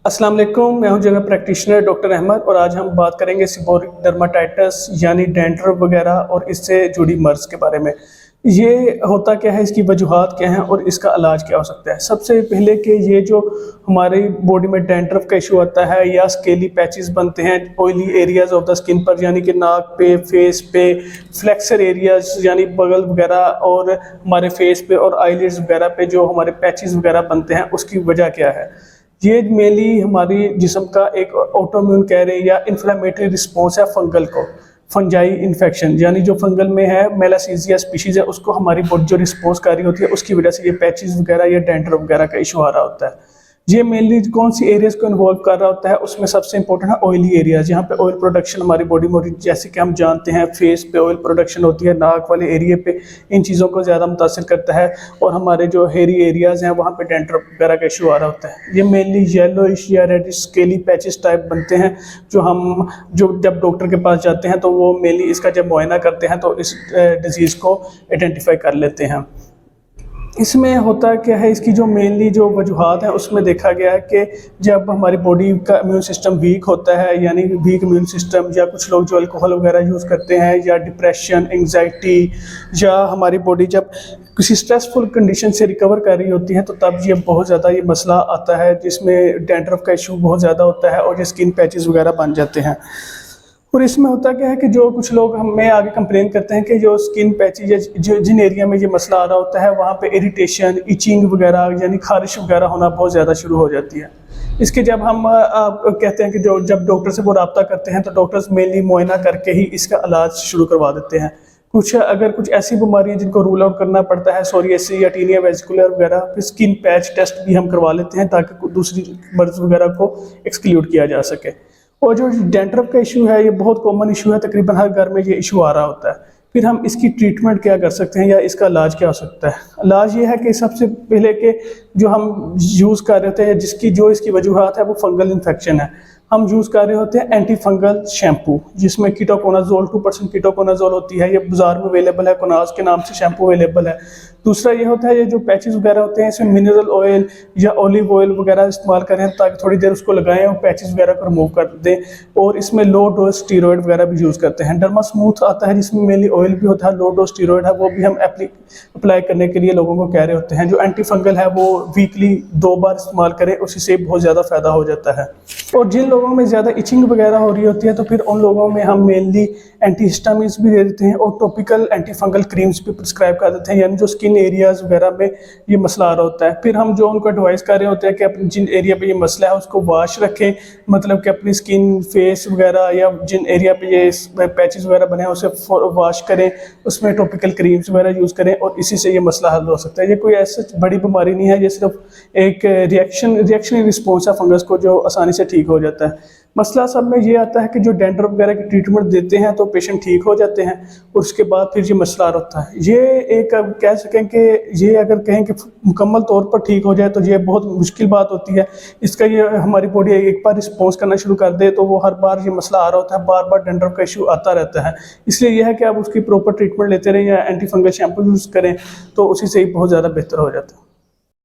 अस्सलाम वालेकुम, मैं हूं जगह प्रैक्टिशनर डॉक्टर अहमद और आज हम बात करेंगे सीबोरिक डर्माटाइटिस यानी डैंड्रफ वगैरह और इससे जुड़ी मर्ज़ के बारे में। ये होता क्या है, इसकी वजूहात क्या हैं और इसका इलाज क्या हो सकता है। सबसे पहले कि ये जो हमारी बॉडी में डैंड्रफ का इशू आता है या स्केली पैचेस बनते हैं oily areas of the skin पर, यानी कि नाक पे, फेस पे, फ्लेक्सर एरियाज़ यानी बगल वगैरह और हमारे फेस पे और आईलिड्स वगैरह पे जो हमारे पैचेस वगैरह बनते हैं, उसकी वजह क्या है। ये मेनली हमारी जिस्म का एक ऑटोइम्यून कह रहे हैं या इन्फ्लेमेटरी रिस्पॉन्स है फंगल को, फंजाई इन्फेक्शन यानी जो फंगल में है मेलासीजिया स्पीशीज़ है, उसको हमारी बॉडी जो रिस्पॉन्स कर रही होती है उसकी वजह से ये पैचेस वगैरह या डैंड्रफ वगैरह का इशू आ रहा होता है। ये मेनली कौन सी एरियाज़ को इन्वॉल्व कर रहा होता है, उसमें सबसे इंपॉर्टेंट है ऑयली एरियाज़, जहाँ पे ऑयल प्रोडक्शन हमारी बॉडी में, जैसे कि हम जानते हैं फेस पे ऑयल प्रोडक्शन होती है, नाक वाले एरिया पे इन चीज़ों को ज़्यादा मुतासर करता है और हमारे जो हेयरी एरियाज़ हैं वहाँ पे डैंड्रफ वगैरह का इशू आ रहा होता है। ये मेनली येलोइश या रेडिश स्केली पैचेस टाइप बनते हैं जो जब डॉक्टर के पास जाते हैं तो वो मेनली इसका जब मुआयना करते हैं तो इस डिज़ीज़ को आइडेंटिफाई कर लेते हैं। इसमें होता क्या है, इसकी जो मेनली जो वजूहात हैं उसमें देखा गया है कि जब हमारी बॉडी का इम्यून सिस्टम वीक होता है, यानी वीक इम्यून सिस्टम, या कुछ लोग जो अल्कोहल वगैरह यूज़ करते हैं, या डिप्रेशन, एंग्जाइटी, या हमारी बॉडी जब किसी स्ट्रेसफुल कंडीशन से रिकवर कर रही होती है तो तब ये बहुत ज़्यादा ये मसला आता है जिसमें डैंड्रफ का इशू बहुत ज़्यादा होता है और ये स्किन पैचेस वगैरह बन जाते हैं। और इसमें होता क्या है कि जो कुछ लोग हमें आगे कंप्लेन करते हैं कि जो स्किन पैचेज जो जिन एरिया में ये मसला आ रहा होता है वहाँ पे इरिटेशन, इचिंग वगैरह यानी खारिश वगैरह होना बहुत ज़्यादा शुरू हो जाती है। इसके जब हम कहते हैं कि जब डॉक्टर से वो रब्ता करते हैं तो डॉक्टर्स मेनली मुआयना करके ही इसका इलाज शुरू करवा देते हैं। अगर कुछ ऐसी बीमारियाँ जिनको रूल आउट करना पड़ता है, सोरियासिस या टीनिया वेसिकुलर वगैरह, फिर स्किन पैच टेस्ट भी हम करवा लेते हैं ताकि दूसरी मर्ज़ वगैरह को एक्सक्लूड किया जा सके। और जो डैंड्रफ का इशू है ये बहुत कॉमन इशू है, तकरीबन हर घर में ये इशू आ रहा होता है। फिर हम इसकी ट्रीटमेंट क्या कर सकते हैं या इसका इलाज क्या हो सकता है। इलाज ये है कि सबसे पहले कि जो हम यूज़ कर रहे होते हैं इसकी वजूहात है वो फंगल इन्फेक्शन है, हम यूज़ कर रहे होते हैं एंटी फंगल शैम्पू जिसमें कीटोकोनाजोल 2% कीटोकोनाजोल होती है, ये बाजार में अवेलेबल है, कोनाज के नाम से शैम्पू अवेलेबल है। दूसरा ये होता है ये जो पैचेस वगैरह होते हैं इसमें मिनरल ऑयल या ऑलिव ऑयल वगैरह इस्तेमाल करें ताकि थोड़ी देर उसको लगाएं और पैचेस वगैरह को रिमूव कर दें। और इसमें लो डोज स्टीरॉयड वगैरह भी यूज़ करते हैं। डर्मा स्मूथ आता है जिसमें मेनली ऑयल भी होता है, लो डोज स्टीरॉयड है वो भी हम अप्लाई करने के लिए लोगों को कह रहे होते हैं। जो एंटी फंगल है वो वीकली 2 बार इस्तेमाल करें, उसी से बहुत ज़्यादा फ़ायदा हो जाता है। और जिन लोगों में ज़्यादा इचिंग वगैरह हो रही होती है तो फिर उन लोगों में हम मेनली एंटीहिस्टामिन्स भी दे देते हैं और टॉपिकल एंटी फंगल क्रीम्स भी प्रिस्क्राइब कर देते हैं, यानी जो स्किन एरियाज़ वगैरह में ये मसला आ रहा होता है। फिर हम जो उनको एडवाइस कर रहे होते हैं कि अपनी जिन एरिया पे ये मसला है उसको वॉश रखें, मतलब कि अपनी स्किन, फेस वगैरह या जिन एरिया पे ये पैचेस वगैरह बने हैं उसे वॉश करें, उसमें टॉपिकल क्रीम्स वगैरह यूज़ करें और इसी से ये मसला हल हो सकता है। ये कोई ऐसी बड़ी बीमारी नहीं है, ये सिर्फ एक रिएक्शनरी रिस्पॉन्स है फंगस को जो आसानी से ठीक हो जाता है। मसला सब में ये आता है कि जो डैंड्रफ वगैरह की ट्रीटमेंट देते हैं तो पेशेंट ठीक हो जाते हैं और उसके बाद फिर ये मसला रहता है। ये एक कह सकें कि ये अगर कहें कि मुकम्मल तौर पर ठीक हो जाए तो ये बहुत मुश्किल बात होती है। इसका ये हमारी बॉडी एक बार रिस्पॉन्स करना शुरू कर दे तो वो हर बार ये मसला आ रहा होता है, बार बार डैंड्रफ का इशू आता रहता है। इसलिए यह है कि आप उसकी प्रॉपर ट्रीटमेंट लेते रहें या एंटी फंगल शैम्पू यूज़ करें तो उसी से ही बहुत ज़्यादा बेहतर हो जाता है।